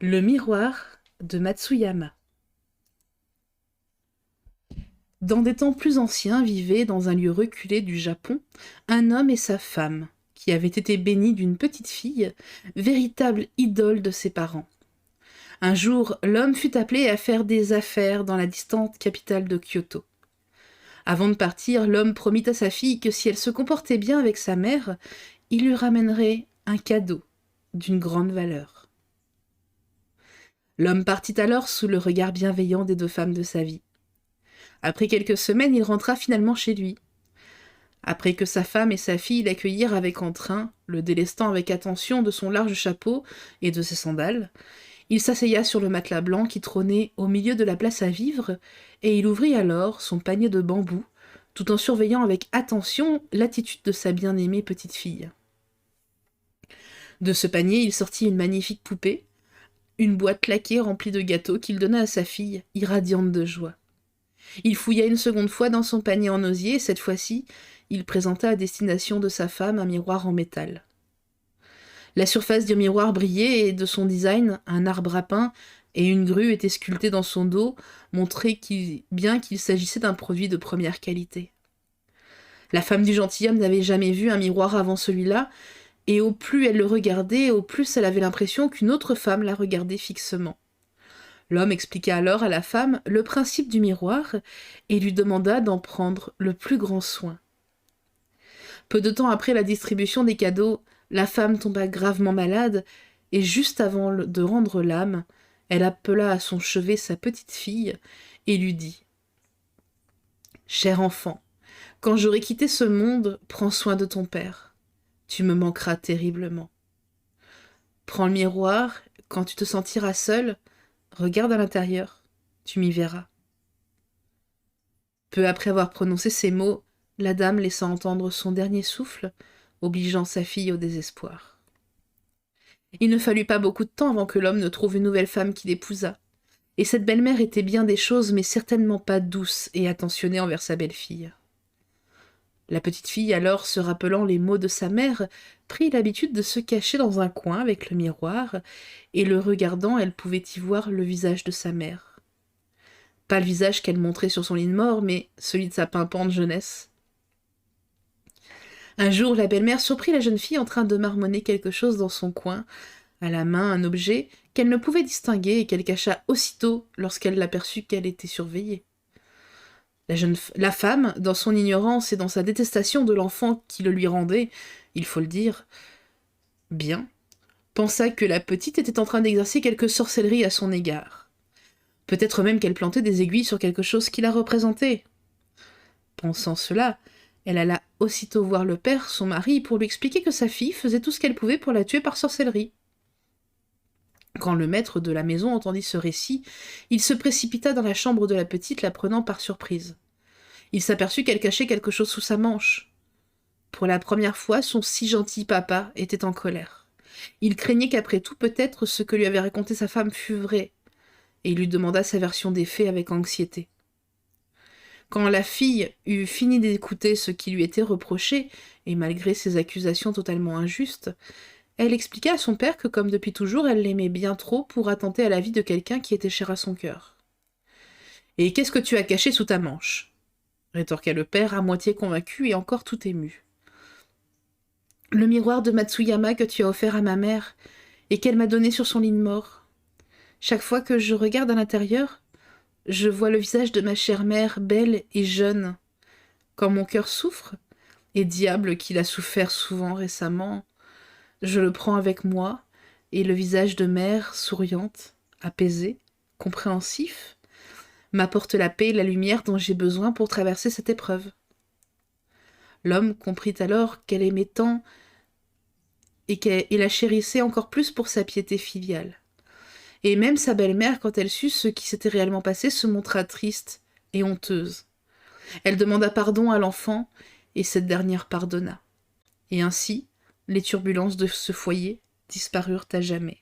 Le miroir de Matsuyama. Dans des temps plus anciens vivaient, dans un lieu reculé du Japon, un homme et sa femme, qui avaient été bénis d'une petite fille, véritable idole de ses parents. Un jour, l'homme fut appelé à faire des affaires dans la distante capitale de Kyoto. Avant de partir, l'homme promit à sa fille que si elle se comportait bien avec sa mère, il lui ramènerait un cadeau d'une grande valeur. L'homme partit alors sous le regard bienveillant des deux femmes de sa vie. Après quelques semaines, il rentra finalement chez lui. Après que sa femme et sa fille l'accueillirent avec entrain, le délestant avec attention de son large chapeau et de ses sandales, il s'asseya sur le matelas blanc qui trônait au milieu de la place à vivre, et il ouvrit alors son panier de bambou, tout en surveillant avec attention l'attitude de sa bien-aimée petite fille. De ce panier, il sortit une magnifique poupée, une boîte laquée remplie de gâteaux qu'il donna à sa fille, irradiante de joie. Il fouilla une seconde fois dans son panier en osier, et cette fois-ci, il présenta à destination de sa femme un miroir en métal. La surface du miroir brillait, et de son design, un arbre à pain et une grue étaient sculptés dans son dos, montraient bien qu'il s'agissait d'un produit de première qualité. La femme du gentilhomme n'avait jamais vu un miroir avant celui-là, et au plus elle le regardait, au plus elle avait l'impression qu'une autre femme la regardait fixement. L'homme expliqua alors à la femme le principe du miroir et lui demanda d'en prendre le plus grand soin. Peu de temps après la distribution des cadeaux, la femme tomba gravement malade et juste avant de rendre l'âme, elle appela à son chevet sa petite fille et lui dit « Cher enfant, quand j'aurai quitté ce monde, prends soin de ton père. Tu me manqueras terriblement. Prends le miroir, quand tu te sentiras seule, regarde à l'intérieur, tu m'y verras. » Peu après avoir prononcé ces mots, la dame laissa entendre son dernier souffle, obligeant sa fille au désespoir. Il ne fallut pas beaucoup de temps avant que l'homme ne trouve une nouvelle femme qui l'épousât. Et cette belle-mère était bien des choses, mais certainement pas douce et attentionnée envers sa belle-fille. La petite fille, alors, se rappelant les mots de sa mère, prit l'habitude de se cacher dans un coin avec le miroir, et le regardant, elle pouvait y voir le visage de sa mère. Pas le visage qu'elle montrait sur son lit de mort, mais celui de sa pimpante jeunesse. Un jour, la belle-mère surprit la jeune fille en train de marmonner quelque chose dans son coin, à la main un objet qu'elle ne pouvait distinguer et qu'elle cacha aussitôt lorsqu'elle l'aperçut qu'elle était surveillée. La femme, dans son ignorance et dans sa détestation de l'enfant qui le lui rendait, il faut le dire, bien, pensa que la petite était en train d'exercer quelque sorcellerie à son égard. Peut-être même qu'elle plantait des aiguilles sur quelque chose qui la représentait. Pensant cela, elle alla aussitôt voir le père, son mari, pour lui expliquer que sa fille faisait tout ce qu'elle pouvait pour la tuer par sorcellerie. Quand le maître de la maison entendit ce récit, il se précipita dans la chambre de la petite, la prenant par surprise. Il s'aperçut qu'elle cachait quelque chose sous sa manche. Pour la première fois, son si gentil papa était en colère. Il craignait qu'après tout, peut-être, ce que lui avait raconté sa femme fût vrai, et il lui demanda sa version des faits avec anxiété. Quand la fille eut fini d'écouter ce qui lui était reproché, et malgré ses accusations totalement injustes, elle expliqua à son père que, comme depuis toujours, elle l'aimait bien trop pour attenter à la vie de quelqu'un qui était cher à son cœur. « Et qu'est-ce que tu as caché sous ta manche ?» rétorqua le père, à moitié convaincu et encore tout ému. « Le miroir de Matsuyama que tu as offert à ma mère et qu'elle m'a donné sur son lit de mort. Chaque fois que je regarde à l'intérieur, je vois le visage de ma chère mère, belle et jeune. Quand mon cœur souffre, et diable qu'il a souffert souvent récemment, je le prends avec moi, et le visage de mère, souriante, apaisée, compréhensif, m'apporte la paix et la lumière dont j'ai besoin pour traverser cette épreuve. » L'homme comprit alors qu'elle aimait tant et la chérissait encore plus pour sa piété filiale. Et même sa belle-mère, quand elle sut ce qui s'était réellement passé, se montra triste et honteuse. Elle demanda pardon à l'enfant, et cette dernière pardonna. Et ainsi, les turbulences de ce foyer disparurent à jamais.